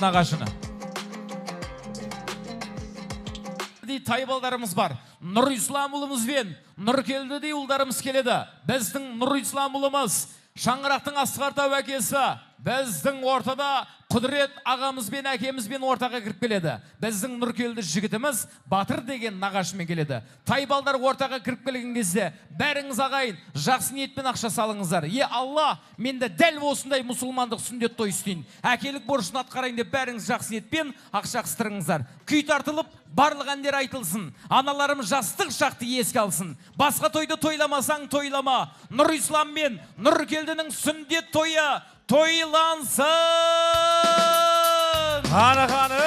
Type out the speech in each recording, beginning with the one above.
нағашыны. Тайбалдарымыз бар. Нұр Ислам ұлымыз бен Нұркелді дей ұлдарымыз келеді. Біздің Нұр Ислам ұлымыз, Шаңырақтың Асқартау әкесі, біздің ортада Құдірет ағамыз бен әкеміз бен ортаға кіріп келеді. Біздің Нұркелді жігітіміз Батыр деген нағашымен келеді. Тайбалдар ортаға кіріп келген кезде бәріңіз ағайын жақсы ниетпен ақша салыңыздар. Алла, мен де дәл осындай мұсылмандық сүндет той істейін. Әкелік борышын атқарайын деп бәріңіз жақсы ниетпен ақша қыстырыңыздар. Күй тартылып, барлық әндер айтылсын. Аналарымыз жастық шақты еске алсын. Басқа тойды тойламасаң тойлама. Нұр Ислам мен Нұркелдінің сүндет тойы тойлансын. Қана қаны.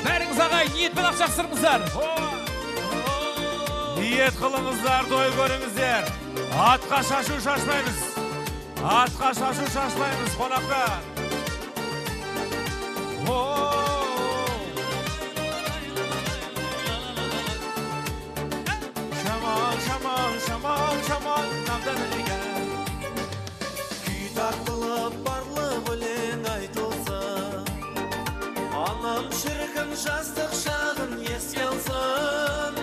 Бәріңіз ағай, ниетпен ақша қыстырыңыздар. Ниет қылыңыздар, той көріңіздер. Атқа шашу шашпаймыз. Атқа шашу шашпаймыз, қонақтар. Şaman, şaman, şaman, şaman, namdan eligen. Kүй тартылып барлық өлең айтылса, анам шіркін жастық шағын еске алсын.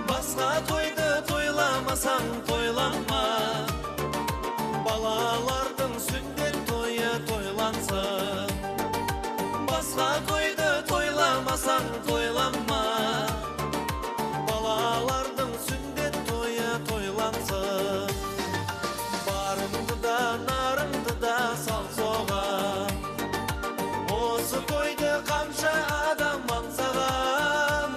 Басқа тойды тойламасаң тойлама, балалардың сүндет тойы тойлансын. Басқа тойды тойламасаң тойлама, балалардың сүндет тойы тойлансын. Барымды да, нарымды да сал соған, осы тойды қанша адам аңсаған,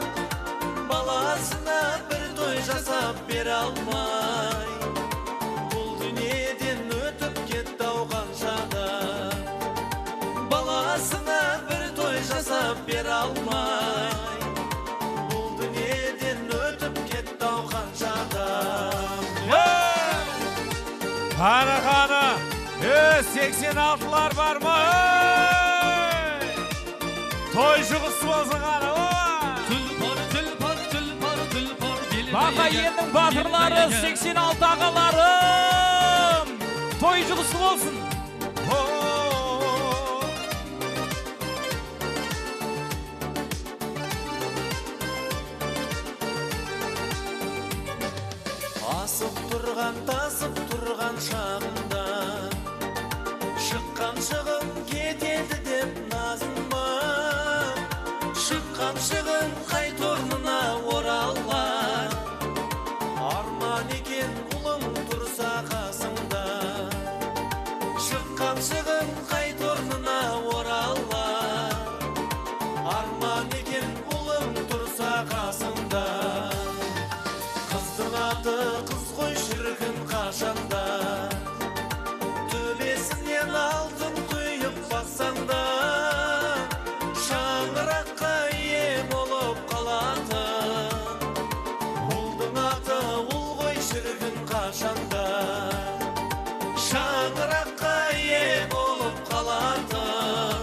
баласына бір той жасап бере алмай, бұл дүниеден өтіп кетті ау қаншада. Баласына бір той жасап бере алмай, бұл дүниеден өтіп кетті ау қаншада. Қана қаны. 86-лар бар ма? Той жұғысы болсын қаны. Бақа елдің батырлары, 86 ағаларым, той жұғысы болсын. Асып тұрған, тасып тұрған шағында, шыққан шығын кетеді деп назынма. Шыққан шығын қайт орнына оралма. Арман екен ұлым тұрса қасыңда. Шыққан шығын қайт орнына оралма. Арман екен ұлым тұрса қасыңда. Қыздың аты қыз қой шіркін қашанда, төбесінен алтын құйып бассаңда, шаңыраққа ие болып қалатын. Ұлдың аты ұл ғой шіркін қашанда, шаңыраққа ие болып қалатын.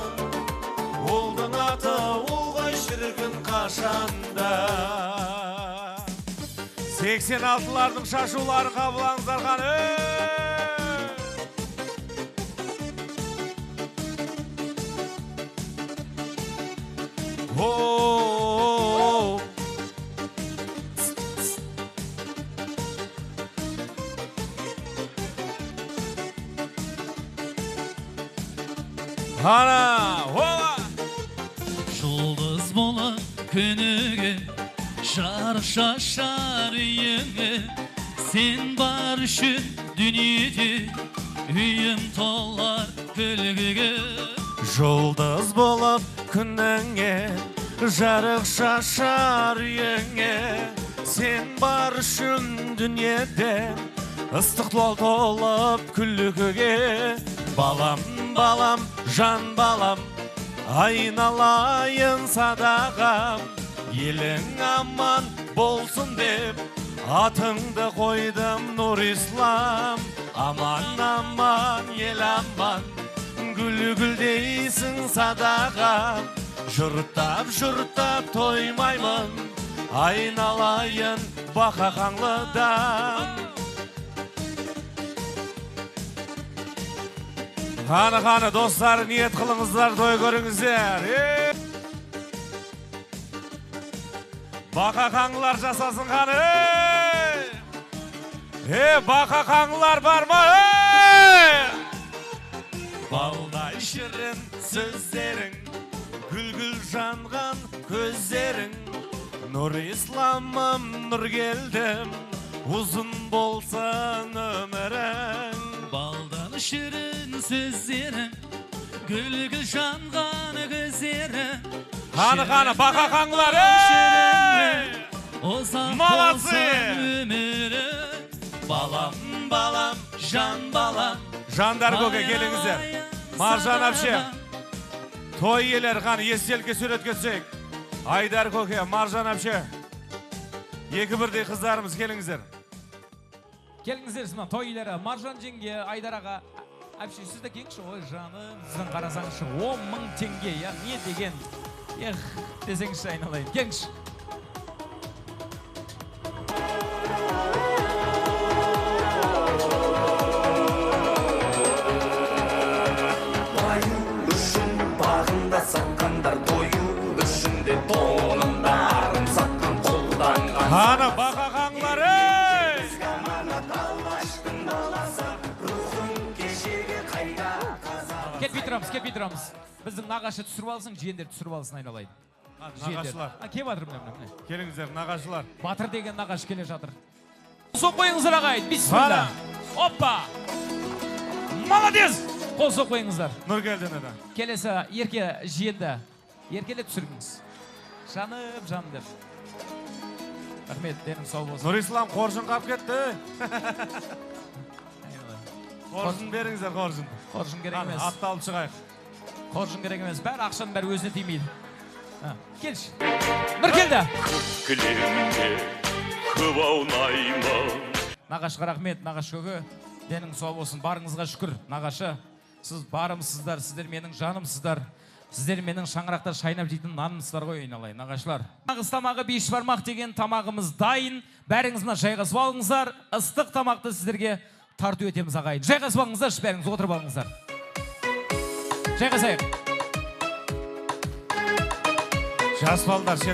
Ұлдың аты ұл ғой шіркін қашанда. 86-лардың шашулары қабылаңыздар қаны. Қана, ола! Жұлдыз болып күніге жарық шашар үйіңе, сен бар үшін дүниеде үйім толар күлгіге. Жұлдыз болып күніңе жарық шашар үйіңе, сен бар үшін дүниеде ыстық толып күлгіге. Балам, балам, жан балам, айналайын садағам, елің аман болсын деп атыңды қойдым Нұр Ислам. Аман, аман, ел аман, гүл дейсің садағам. Жұрттап, жұрттап тоймаймын, айналайын бақа қаңлыдан. Қаны достар, ниет қылыңыздар, той көріңіздер. Бақа қаңылар жасасын қаны. Бақа қаңылар бар ма? Балдай шірін сөздерің, гүл-гүл жанған көздерің. Нұр исламым, нұр келдім, ұзын болсан өмірің. Балдан шірін сөздері, гүл-гүл жанған көздері. Қаны, бақа қаңылар, Озақ Молодцы! болсын өмірі. Балам, балам, жан балам. Жандар көке келіңіздер. Маржан әпше. Той елер қаны естелке сурет кетсек. Айдар көке, Маржан әпше. Екі бірдей қыздарымыз келіңіздер. Келіңіздер сіздің той иелері. Маржан жеңге, Айдар аға. Әпше, сізді кеңші, ой жаным, сіздің қарасаңызшы 10.000 теңге, я не деген. Десеңізші айналайын. Кеңші. Бағында сатқандар тойу үшінде тонында арын сатқан қолданған. Қаны, бақа қаңылар, Аманат алғаштың баласы, рухын кешеге қайда қаза. Кетпей тұрамыз. Біздің нағашы түсіріп алсын, жиендер түсіріп алсын айналайын. нағашылар. Кеп атыр міне. Келіңіздер, нағашылар. Батыр деген нағашы келе жатыр. Қол қойыңыздар ағайын, бисмилла. Оппа! Молодец! Қол қойыңыздар. Нұр келден еді. Келесі ерке жиенді. Еркелеп түсіріңіз. Жаным деп. Рахмет, денің сау болсын. Нұр Ислам қоржын қап кетті. Қоржын беріңіздер, қоржын. Қоржын керек емес. Атты алып шығайық. Қоржын керек емес. Бәрі ақшаның бәрі өзіне тимейді. Келші. Нұр келді. Кілемге көп аунаймын. Нағашыға рахмет, нағашы көке. Денің сау болсын, барыңызға шүкір, нағашы. Сіз барымсыздар, сіздер менің жанымсыздар. Сіздер менің шаңырақта шайнап жейтін нанымсыздар ғой, айналайын, нағашылар. Нағыз тамағы беш бармақ деген тамағымыз дайын. Бәріңіз мына жайғасып алыңыздар. Ыстық тамақты сіздерге тарту етеміз ағайын. Жайғасып алыңыздар, бәріңіз отырып алыңыздар. Жайғасайық. Жас балдар